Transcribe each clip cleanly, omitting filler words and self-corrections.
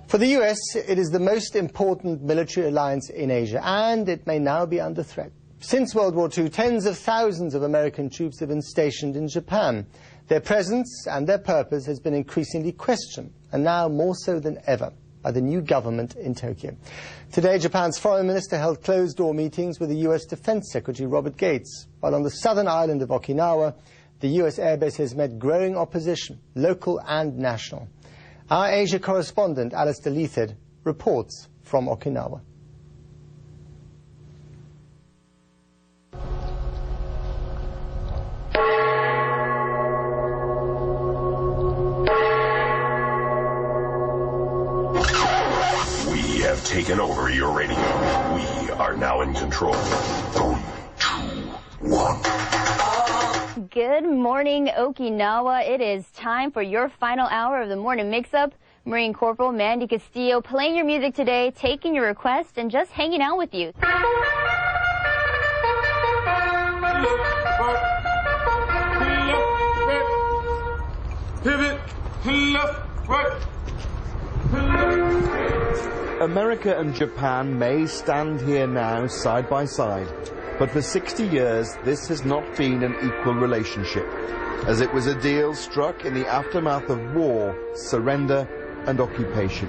For the US, it is the most important military alliance in Asia, and it may now be under threat. Since World War II, tens of thousands of American troops have been stationed in Japan. Their presence and their purpose has been increasingly questioned, and now more so than ever, by the new government in Tokyo. Today, Japan's foreign minister held closed-door meetings with the US Defense Secretary Robert Gates, while on the southern island of Okinawa, the US airbase has met growing opposition, local and national. Our Asia correspondent, Alistair Leithard, reports from Okinawa. We have taken over your radio. We are now in control. 3, 2, 1. Good morning, Okinawa. It is time for your final hour of the morning mix-up. Marine Corporal Mandy Castillo playing your music today, taking your requests, and just hanging out with you. Pivot, left, right. America and Japan may stand here now side by side, but for 60 years this has not been an equal relationship, as it was a deal struck in the aftermath of war, surrender and occupation.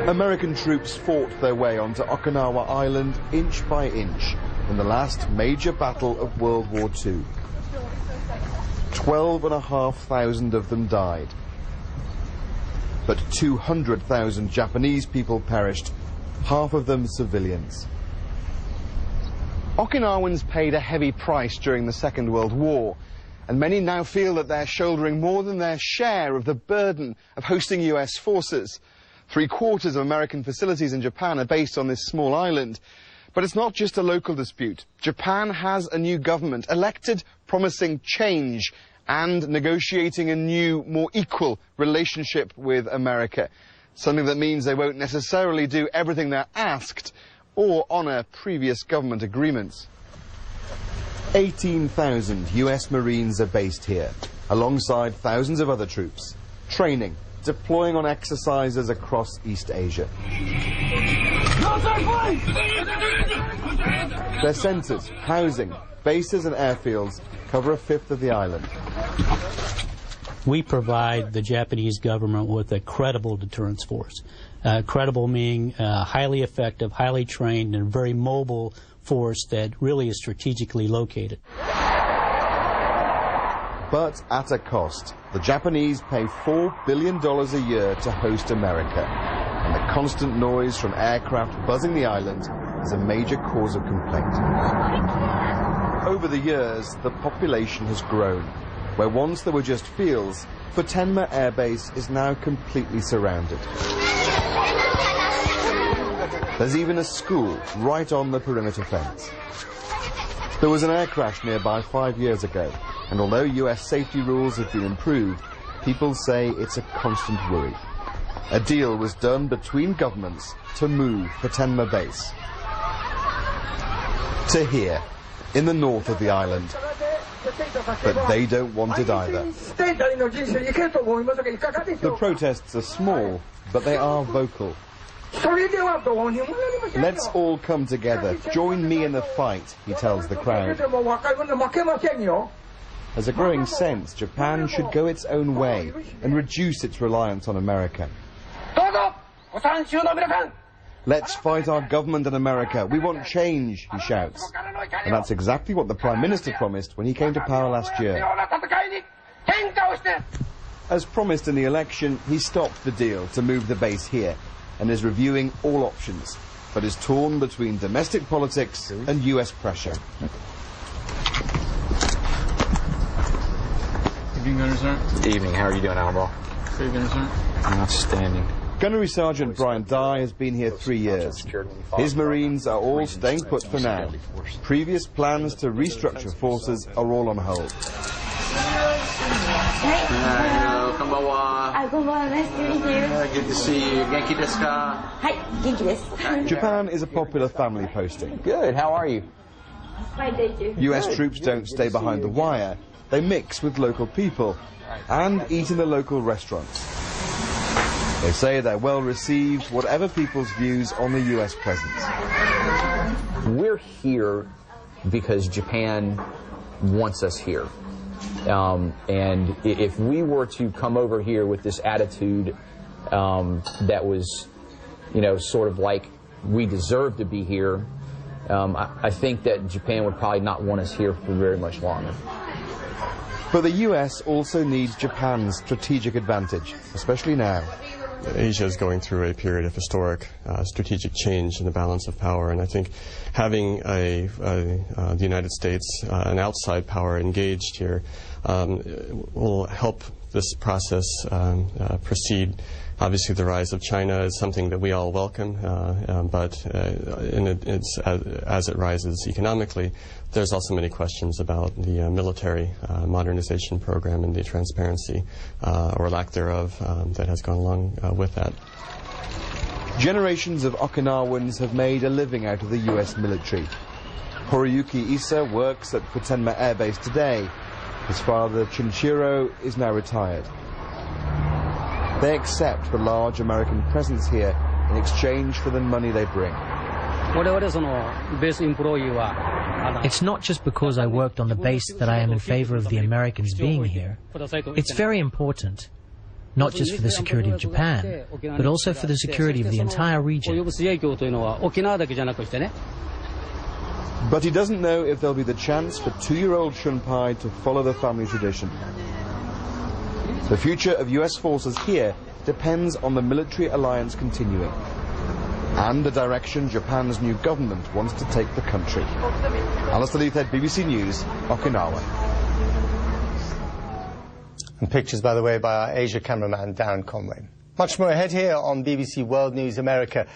American troops fought their way onto Okinawa Island inch by inch in the last major battle of World War II. 12,500 of them died. But 200,000 Japanese people perished, half of them civilians. Okinawans paid a heavy price during the Second World War, and many now feel that they're shouldering more than their share of the burden of hosting US forces. 3/4 of American facilities in Japan are based on this small island. But it's not just a local dispute. Japan has a new government, elected, promising change and negotiating a new, more equal relationship with America. Something that means they won't necessarily do everything they're asked or honour previous government agreements. 18,000 US Marines are based here, alongside thousands of other troops, training, deploying on exercises across East Asia. Their centres, housing, bases and airfields cover 1/5 of the island. We provide the Japanese government with a credible deterrence force. Credible meaning highly effective, highly trained, and very mobile force that really is strategically located. But at a cost. The Japanese pay $4 billion a year to host America, and the constant noise from aircraft buzzing the island is a major cause of complaint. Over the years, the population has grown. Where once there were just fields, Futenma Air Base is now completely surrounded. There's even a school right on the perimeter fence. There was an air crash nearby 5 years ago, and although US safety rules have been improved, people say it's a constant worry. A deal was done between governments to move Futenma Base to here, in the north of the island. But they don't want it either. The protests are small, but they are vocal. Let's all come together. Join me in the fight, he tells the crowd. There's a growing sense Japan should go its own way and reduce its reliance on America. Let's fight our government in America. We want change, he shouts. And that's exactly what the Prime Minister promised when he came to power last year. As promised in the election, he stopped the deal to move the base here and is reviewing all options, but is torn between domestic politics and US pressure. Evening, Gunner Sergeant. Evening. How are you doing, Admiral? Good, Gunner Sergeant. Outstanding. Gunnery Sergeant Brian Dye has been here 3 years. His Marines are all staying put for now. Previous plans to restructure forces are all on hold. Hello, konbanwa. Nice to meet you. Good to see you. Yankee desu ka? Hi, Genki desu. Japan is a popular family posting. Good. How are you? Fine, thank you. US troops don't stay behind the wire. They mix with local people and eat in the local restaurants. They say they're well received, whatever people's views on the US presence. We're here because Japan wants us here. And if we were to come over here with this attitude that was, you know, sort of like we deserve to be here, I think that Japan would probably not want us here for very much longer. But the US also needs Japan's strategic advantage, especially now. Asia is going through a period of historic strategic change in the balance of power, and I think having the United States, an outside power, engaged here will help this process proceed. Obviously, the rise of China is something that we all welcome, but as it rises economically, there's also many questions about the military modernization program and the transparency, or lack thereof, that has gone along with that. Generations of Okinawans have made a living out of the US military. Horiyuki Issa works at Futenma Air Base today. His father, Chunchiro, is now retired. They accept the large American presence here in exchange for the money they bring. It's not just because I worked on the base that I am in favor of the Americans being here. It's very important, not just for the security of Japan, but also for the security of the entire region. But he doesn't know if there'll be the chance for 2-year-old Shunpai to follow the family tradition. The future of US forces here depends on the military alliance continuing and the direction Japan's new government wants to take the country. Alistair Leithhead, BBC News, Okinawa. And pictures, by the way, by our Asia cameraman, Darren Conway. Much more ahead here on BBC World News America.